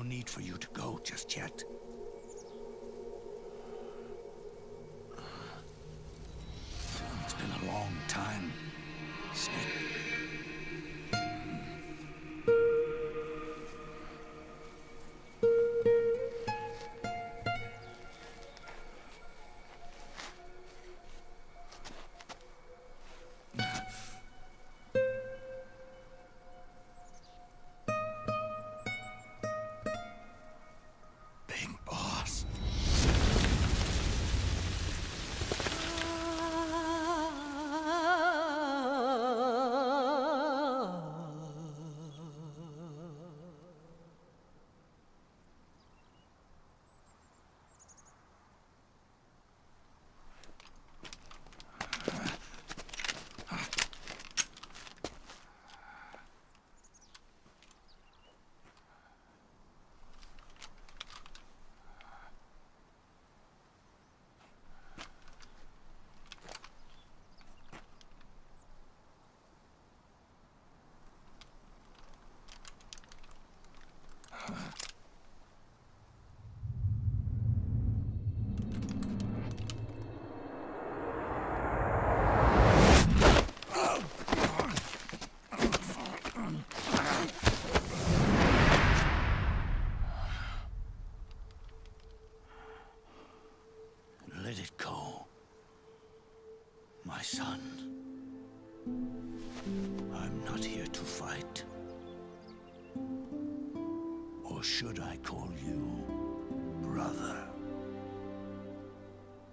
need for you to go just yet. It's been a long time, Snake. Let it go, my son. I'm not here to fight. Or should I call you brother?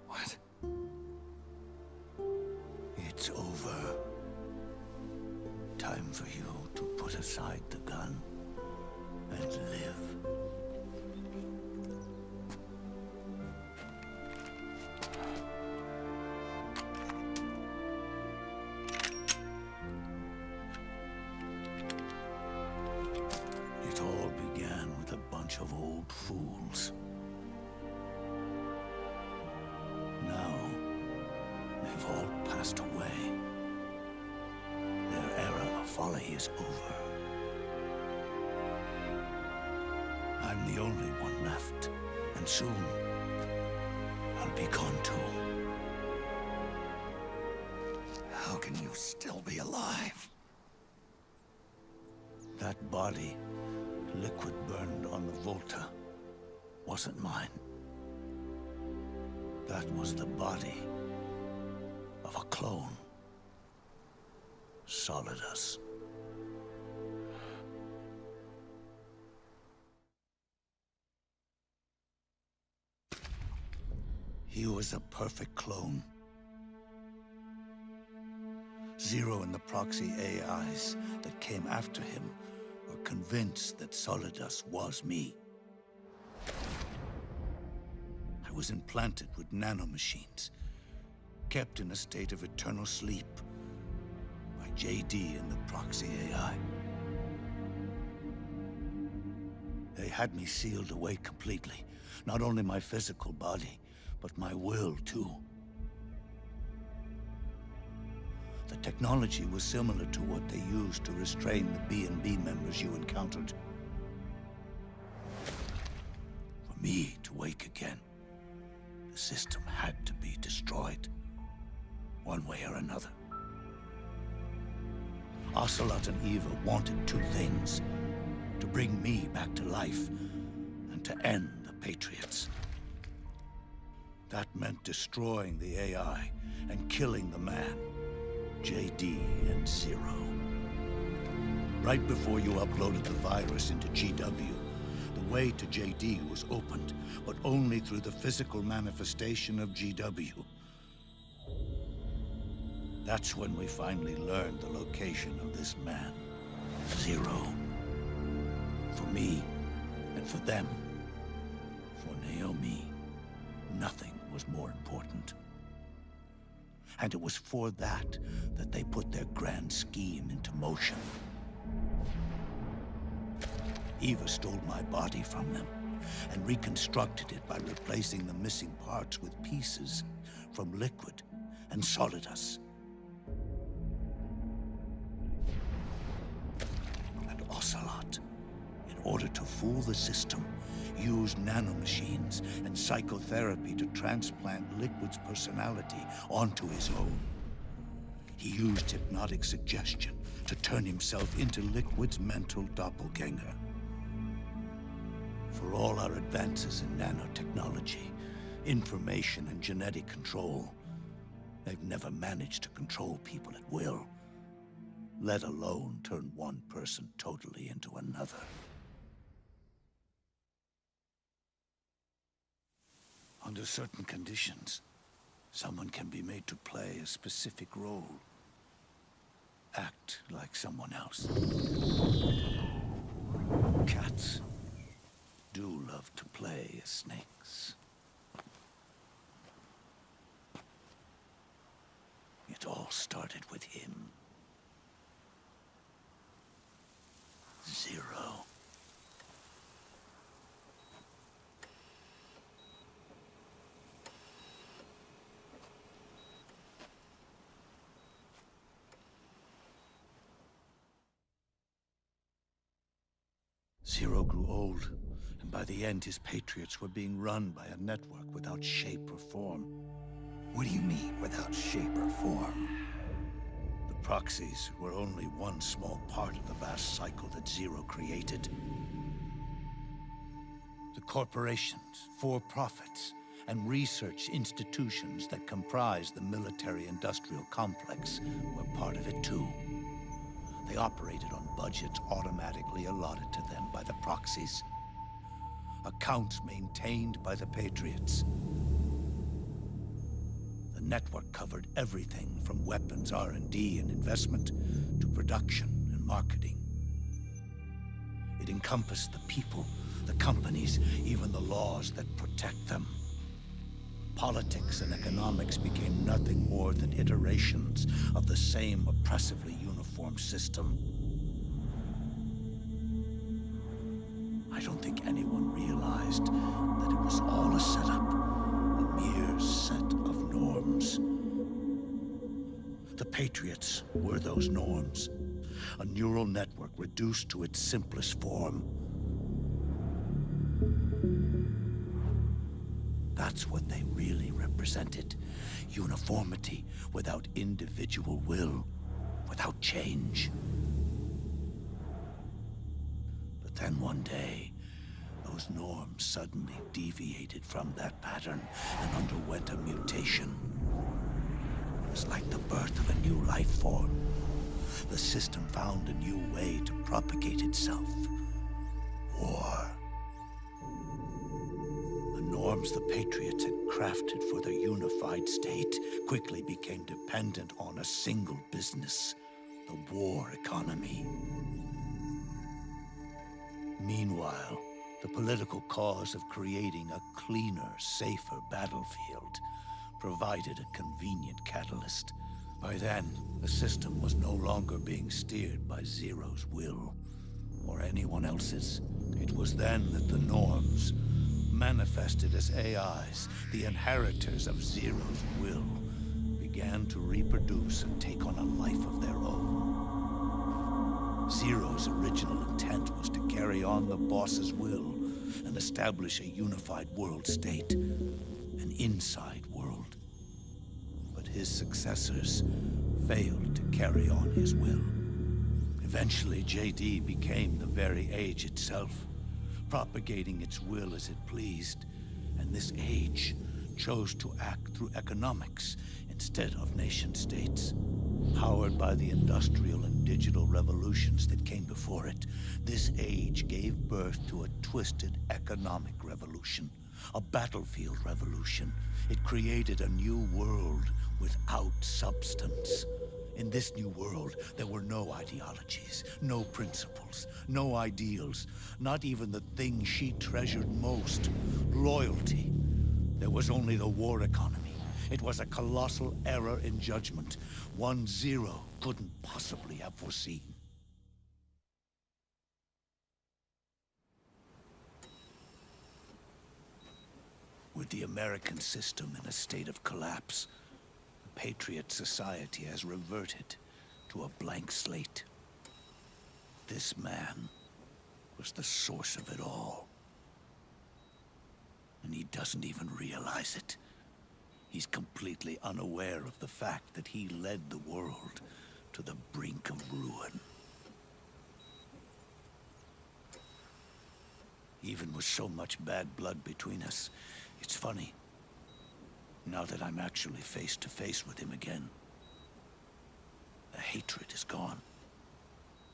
What? It's over. Time for you to put aside the gun and live. It all began with a bunch of old fools. Now, they've all passed away. Their era of folly is over. I'm the only one left, and soon I'll be gone too. How can you still be alive? That body, liquid burned on the Volta, wasn't mine. That was the body of a clone. Solidus. He was a perfect clone. Zero and the proxy AIs that came after him were convinced that Solidus was me. I was implanted with nanomachines, kept in a state of eternal sleep by JD and the proxy AI. They had me sealed away completely, not only my physical body, but my will too. The technology was similar to what they used to restrain the B&B members you encountered. For me to wake again, the system had to be destroyed, one way or another. Ocelot and Eva wanted two things: to bring me back to life, and to end the Patriots. That meant destroying the AI and killing the man, JD and Zero. Right before you uploaded the virus into GW, the way to JD was opened, but only through the physical manifestation of GW. That's when we finally learned the location of this man, Zero. For me, and for them, for Naomi, nothing was more important. And it was for that they put their grand scheme into motion. Eva stole my body from them and reconstructed it by replacing the missing parts with pieces from Liquid and Solidus. And Ocelot, in order to fool the system, used nanomachines and psychotherapy to transplant Liquid's personality onto his own. He used hypnotic suggestion to turn himself into Liquid's mental doppelganger. For all our advances in nanotechnology, information and genetic control, they've never managed to control people at will, let alone turn one person totally into another. Under certain conditions, someone can be made to play a specific role. Act like someone else. Cats do love to play as snakes. It all started with him. Zero. Zero grew old, and by the end his Patriots were being run by a network without shape or form. What do you mean, without shape or form? The proxies were only one small part of the vast cycle that Zero created. The corporations, for-profits, and research institutions that comprise the military-industrial complex were part of it too. They operated on budgets automatically allotted to them by the proxies. Accounts maintained by the Patriots. The network covered everything from weapons R&D and investment to production and marketing. It encompassed the people, the companies, even the laws that protect them. Politics and economics became nothing more than iterations of the same oppressively uniform system. I don't think anyone realized that it was all a setup, a mere set of norms. The Patriots were those norms, a neural network reduced to its simplest form. That's what they really represented. Uniformity without individual will, without change. But then one day, those norms suddenly deviated from that pattern and underwent a mutation. It was like the birth of a new life form. The system found a new way to propagate itself. War. Norms the Patriots had crafted for their unified state quickly became dependent on a single business, the war economy. Meanwhile, the political cause of creating a cleaner, safer battlefield provided a convenient catalyst. By then, the system was no longer being steered by Zero's will, or anyone else's. It was then that the norms, manifested as AIs, the inheritors of Zero's will, began to reproduce and take on a life of their own. Zero's original intent was to carry on the boss's will and establish a unified world state, an inside world. But his successors failed to carry on his will. Eventually, JD became the very age itself, propagating its will as it pleased, and this age chose to act through economics instead of nation-states. Powered by the industrial and digital revolutions that came before it, this age gave birth to a twisted economic revolution, a battlefield revolution. It created a new world without substance. In this new world, there were no ideologies, no principles, no ideals, not even the thing she treasured most, loyalty. There was only the war economy. It was a colossal error in judgment, one Zero couldn't possibly have foreseen. With the American system in a state of collapse, Patriot society has reverted to a blank slate. This man was was the source of it all. And he doesn't even realize it. He's completely unaware of the fact that he led the world to the brink of ruin. Even with so much bad blood between us, it's funny. Now that I'm actually face to face with him again, the hatred is gone.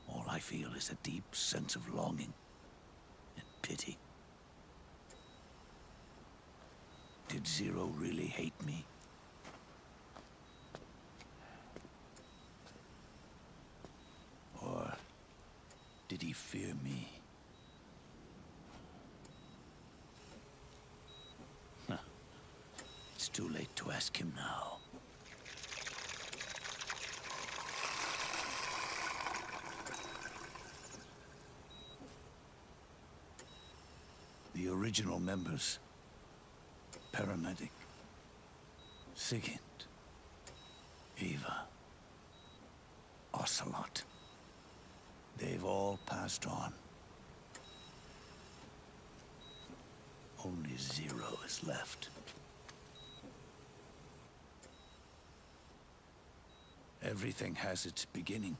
All I feel is a deep sense of longing and pity. Did Zero really hate me? Or did he fear me? Huh. It's too late to ask him now. The original members, Paramedic, Sigint, Eva, Ocelot. They've all passed on. Only Zero is left. Everything has its beginning,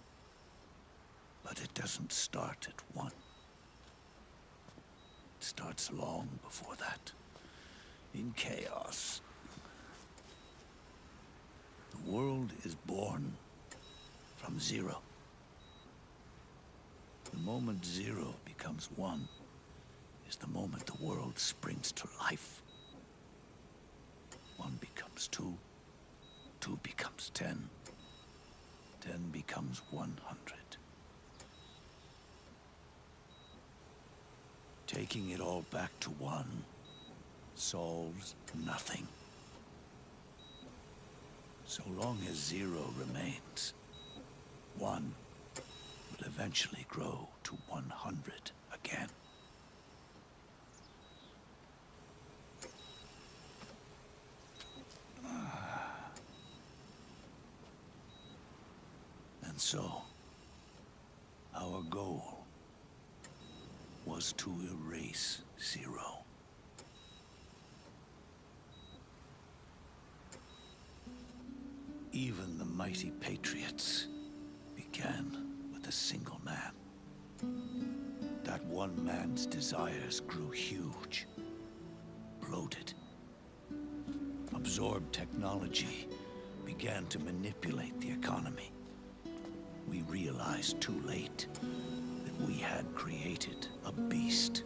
but it doesn't start at one. It starts long before that. In chaos. The world is born from zero. The moment zero becomes one is the moment the world springs to life. One becomes two, two becomes 10, 10 becomes 100. Taking it all back to one solves nothing. So long as zero remains, one will eventually grow to 100 again. And so, our goal was to erase Zero. Even the mighty Patriots began with a single man. That one man's desires grew huge, bloated, absorbed technology, began to manipulate the economy. We realized too late that we had created a beast.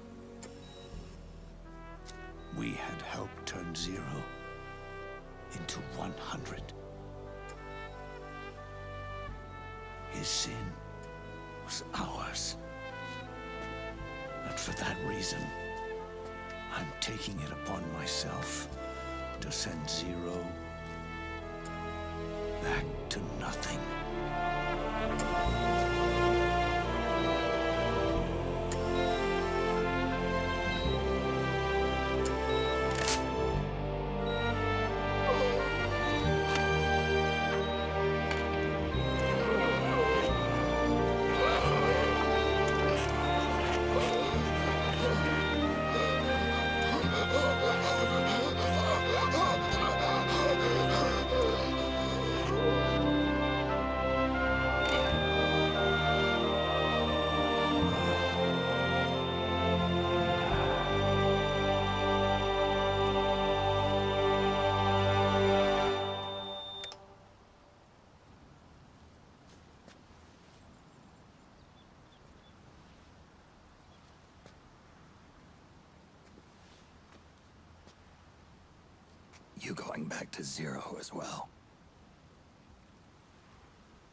We had helped turn Zero into 100. His sin was ours. And for that reason, I'm taking it upon myself to send Zero back to nothing. You going back to Zero as well?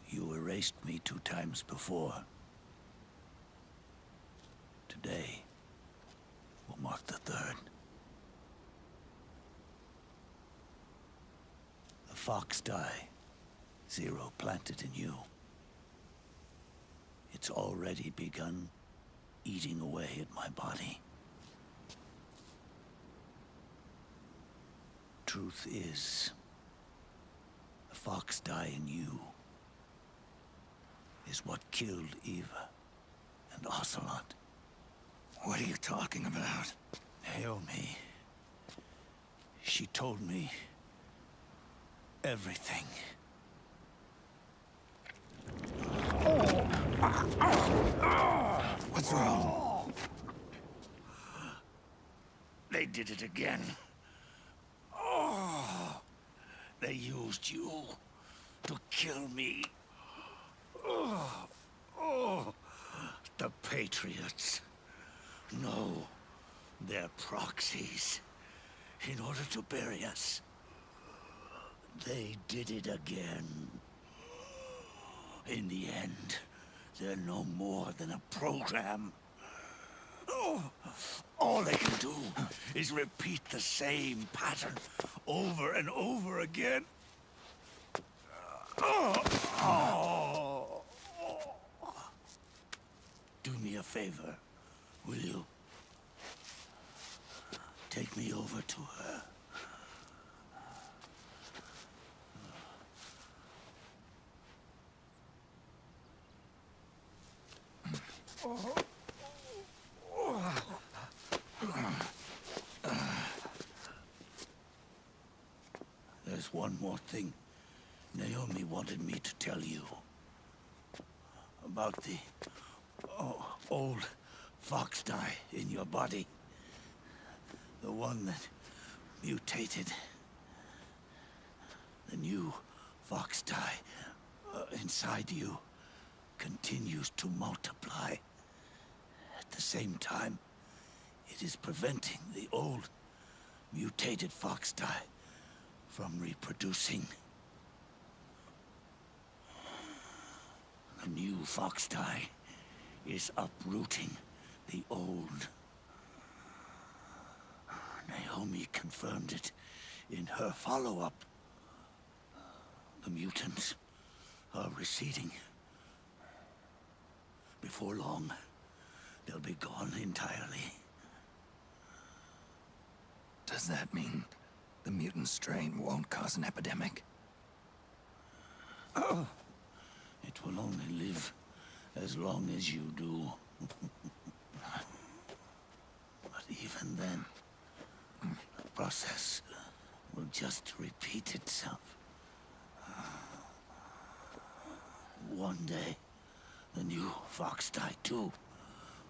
You erased me 2 times before. Today will mark the 3rd. The fox die Zero planted in you. It's already begun eating away at my body. Truth is, the fox die in you is what killed Eva and Ocelot. What are you talking about? Naomi. She told me everything. What's wrong? They did it again. They used you to kill me. The Patriots. No, they're proxies. In order to bury us. They did it again. In the end, they're no more than a program. All they can do is repeat the same pattern over and over again. Do me a favor, will you? Take me over to her. There's one more thing Naomi wanted me to tell you. About the old fox dye in your body. The one that mutated. The new fox dye inside you continues to multiply. At the same time, it is preventing the old mutated fox dye from reproducing. The new fox dye is uprooting the old. Naomi confirmed it in her follow-up. The mutants are receding. Before long, they'll be gone entirely. Does that mean the mutant strain won't cause an epidemic? It will only live as long as you do. But even then, the process will just repeat itself. One day, the new fox dye too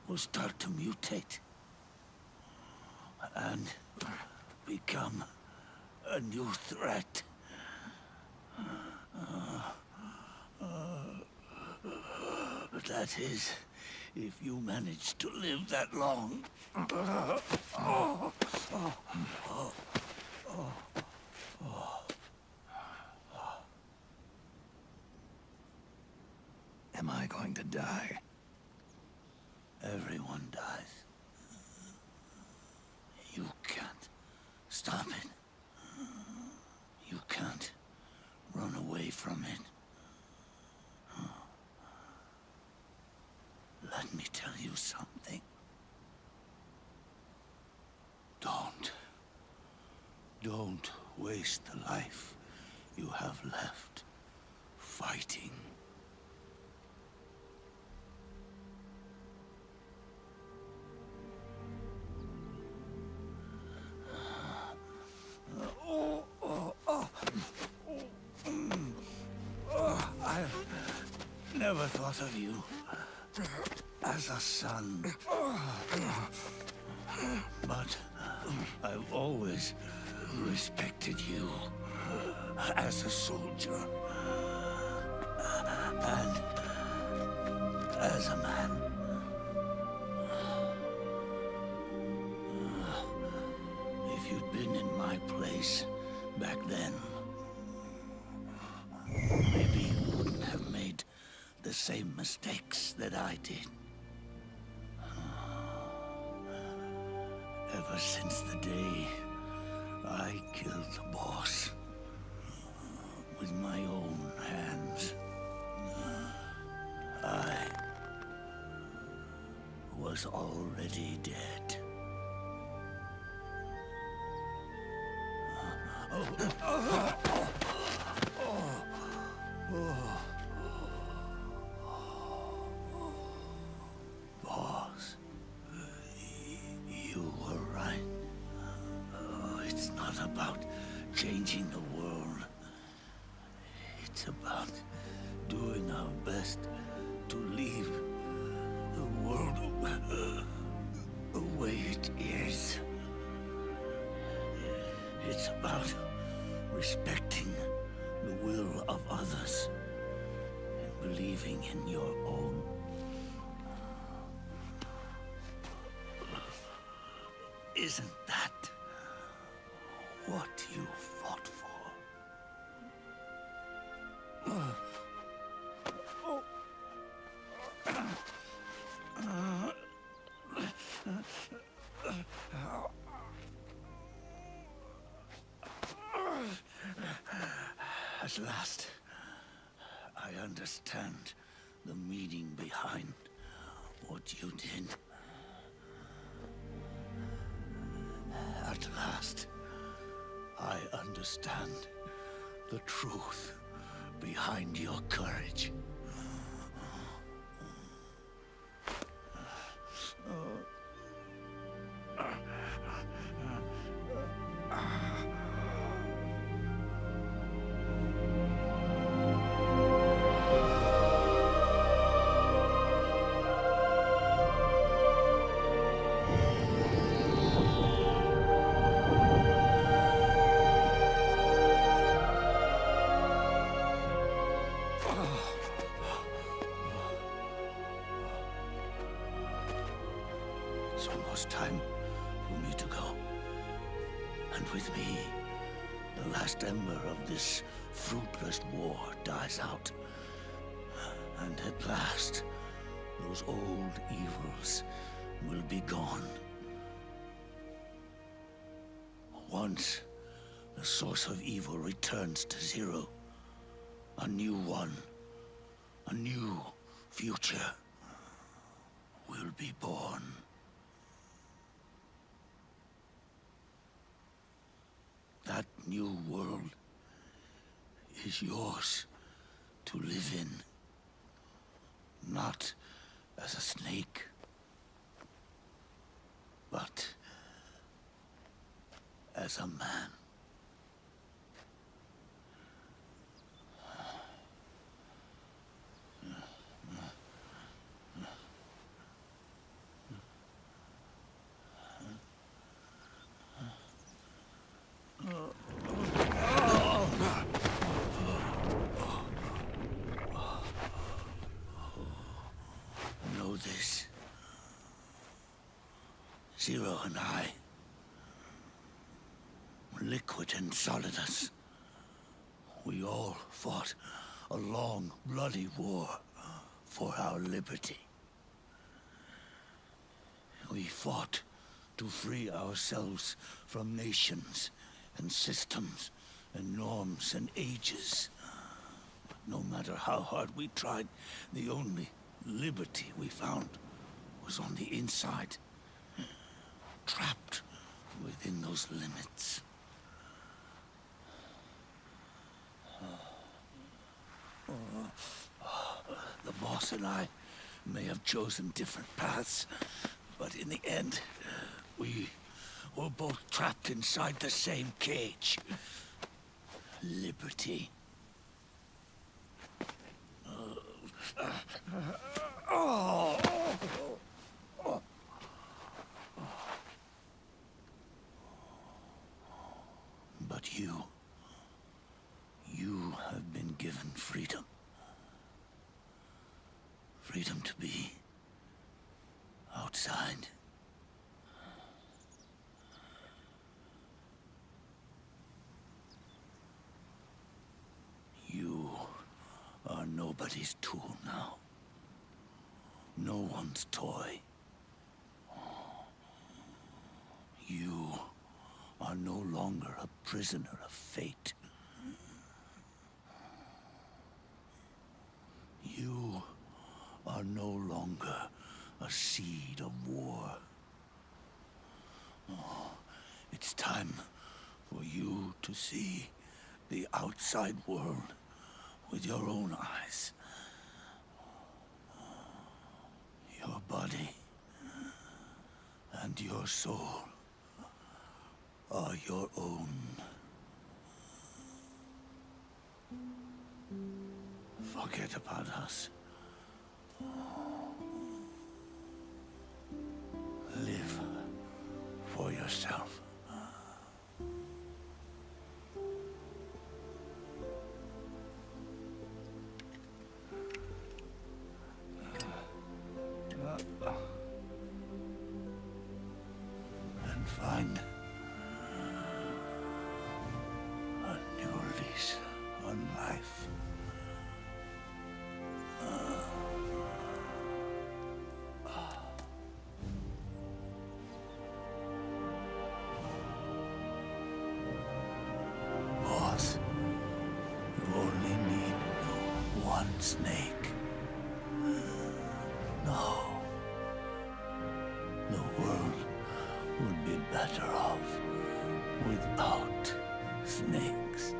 will start to mutate and become a new threat. That is, if you manage to live that long. Am I going to die? Everyone dies. You can't stop it. You can't run away from it. Let me tell you something. Don't waste the life you have left fighting. I never thought of you as a son. But I've always respected you as a soldier. And as a man. If you'd been in my place back then, maybe you wouldn't have made the same mistakes that I did. Ever since the day I killed the boss with my own hands, I was already dead. Boss, respecting the will of others and believing in your own. Isn't that what you fought for? At last, I understand the meaning behind what you did. At last, I understand the truth behind your courage. It's almost time for me to go. And with me, the last ember of this fruitless war dies out. And at last, those old evils will be gone. Once the source of evil returns to zero, a new one, a new future will be born. That new world is yours to live in. Not as a snake, but as a man. Know this. Zero and I, Liquid and Solidus, we all fought a long, bloody war for our liberty. We fought to free ourselves from nations and systems and norms and ages. But no matter how hard we tried, the only liberty we found was on the inside, trapped within those limits. The boss and I may have chosen different paths, but in the end, we were both trapped inside the same cage. Liberty. But you have been given freedom. Freedom to be outside. You are nobody's tool now. No one's toy. You are no longer a prisoner of fate. You are no longer a seed of war. It's time for you to see the outside world with your own eyes. Your body and your soul are your own. Forget about us. Live for yourself. and find a new lease on life. Boss, you only need one snake. No. The world would be better off without snakes.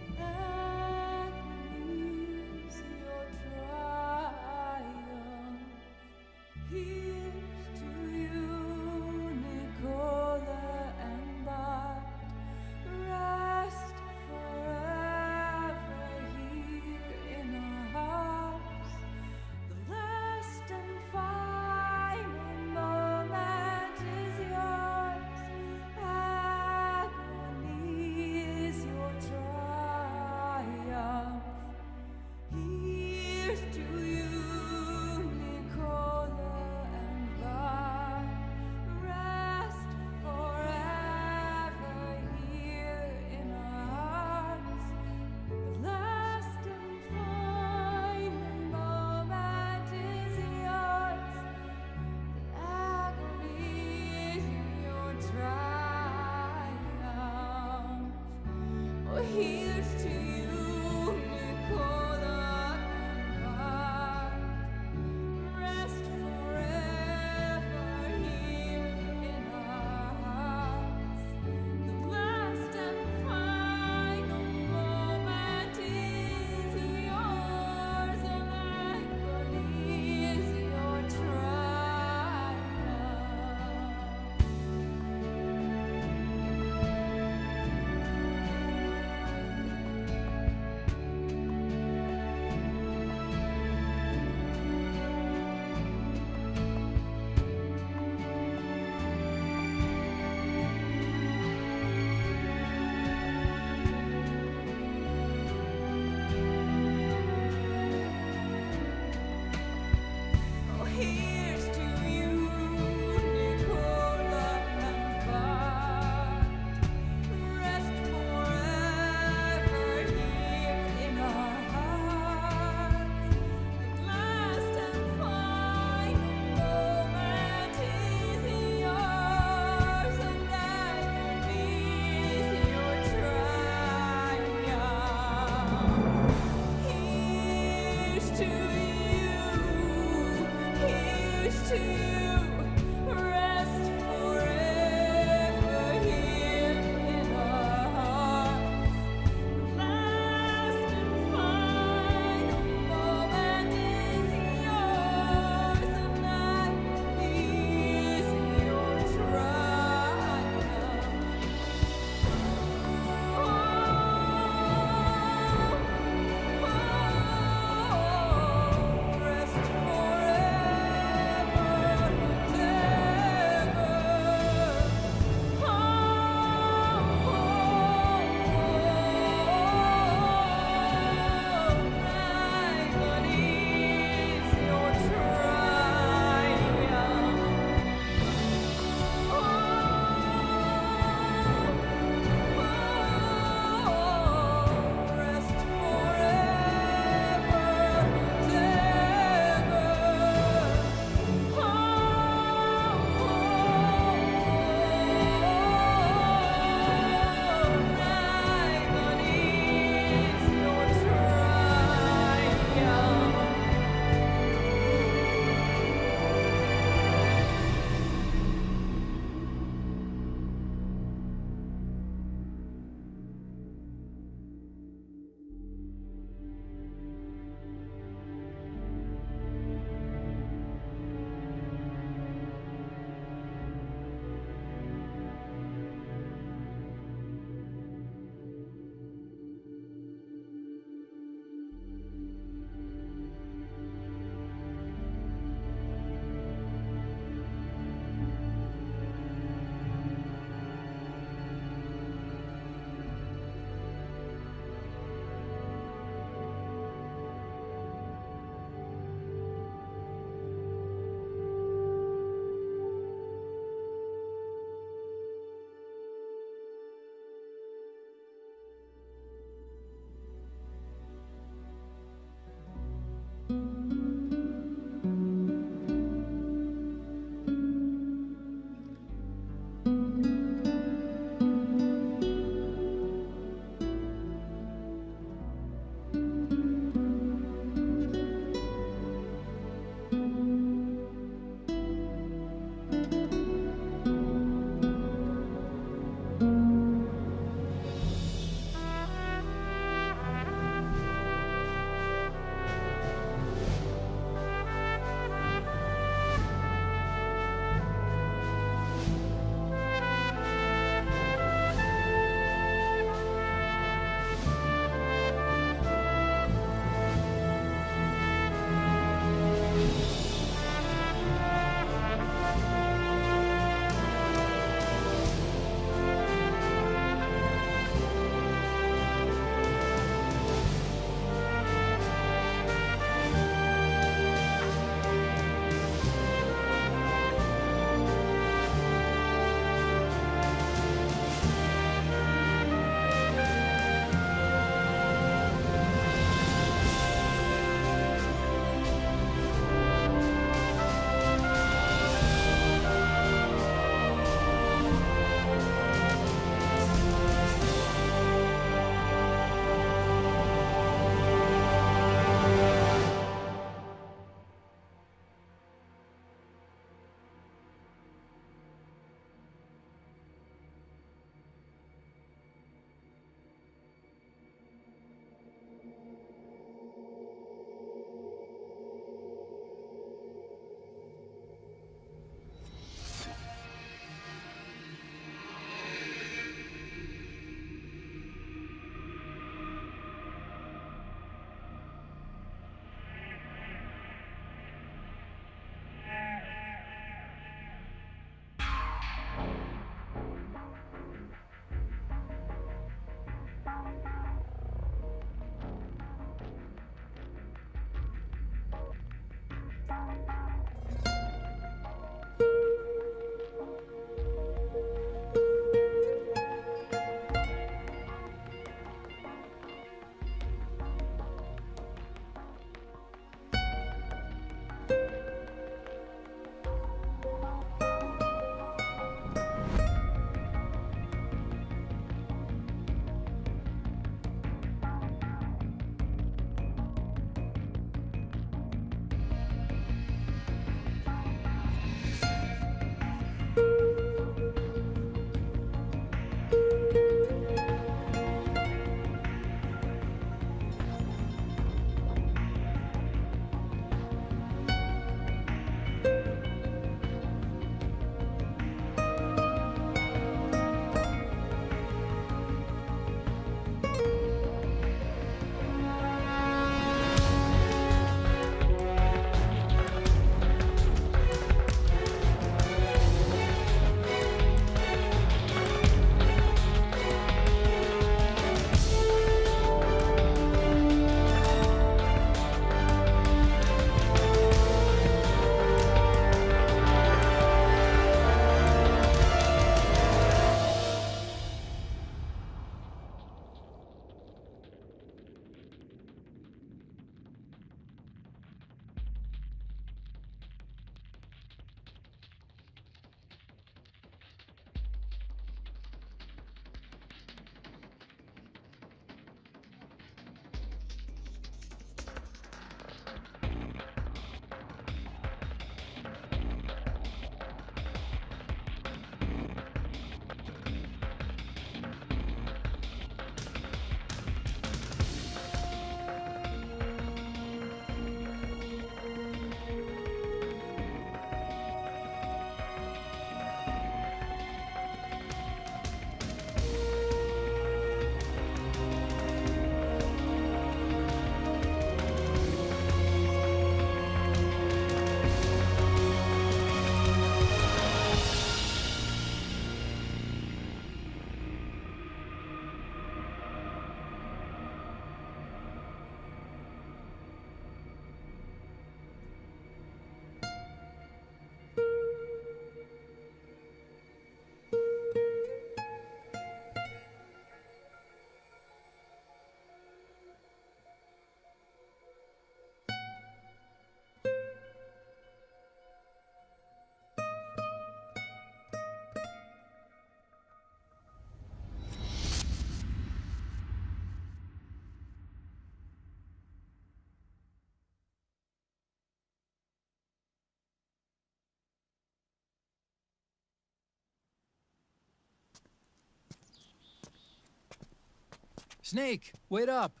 Snake, wait up!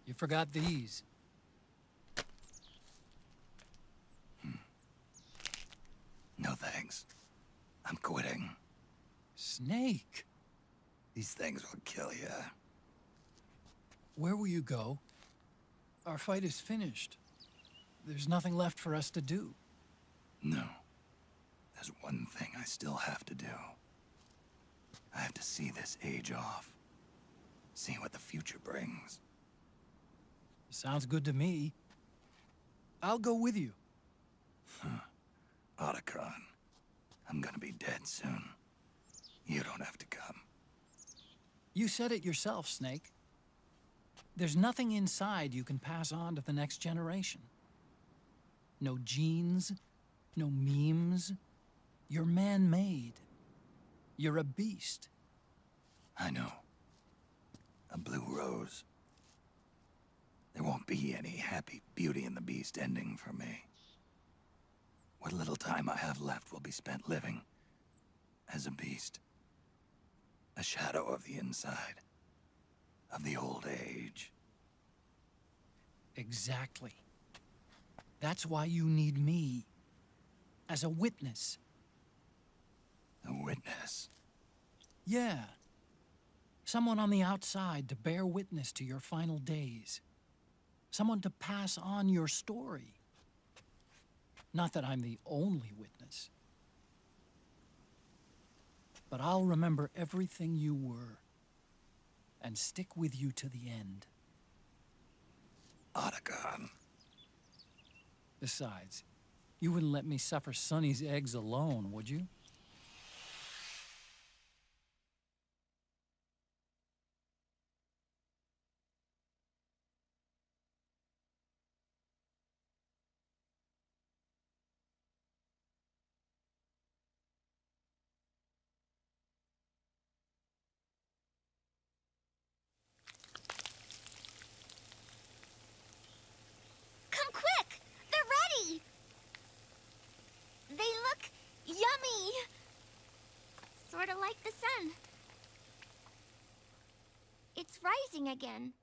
You forgot these. No thanks. I'm quitting. Snake! These things will kill you. Where will you go? Our fight is finished. There's nothing left for us to do. No. There's one thing I still have to do. I have to see this age off. See what the future brings. Sounds good to me. I'll go with you. Otacon, I'm gonna be dead soon. You don't have to come. You said it yourself, Snake. There's nothing inside you can pass on to the next generation. No genes, no memes. You're man-made. You're a beast. I know. A blue rose. There won't be any happy Beauty and the Beast ending for me. What little time I have left will be spent living as a beast. A shadow of the inside. Of the old age. Exactly. That's why you need me. As a witness. A witness. Yeah. Someone on the outside to bear witness to your final days. Someone to pass on your story. Not that I'm the only witness. But I'll remember everything you were. And stick with you to the end. Otacon. Besides, you wouldn't let me suffer Sonny's eggs alone, would you? Come quick! They're ready! They look yummy! Sort of like the sun. It's rising again.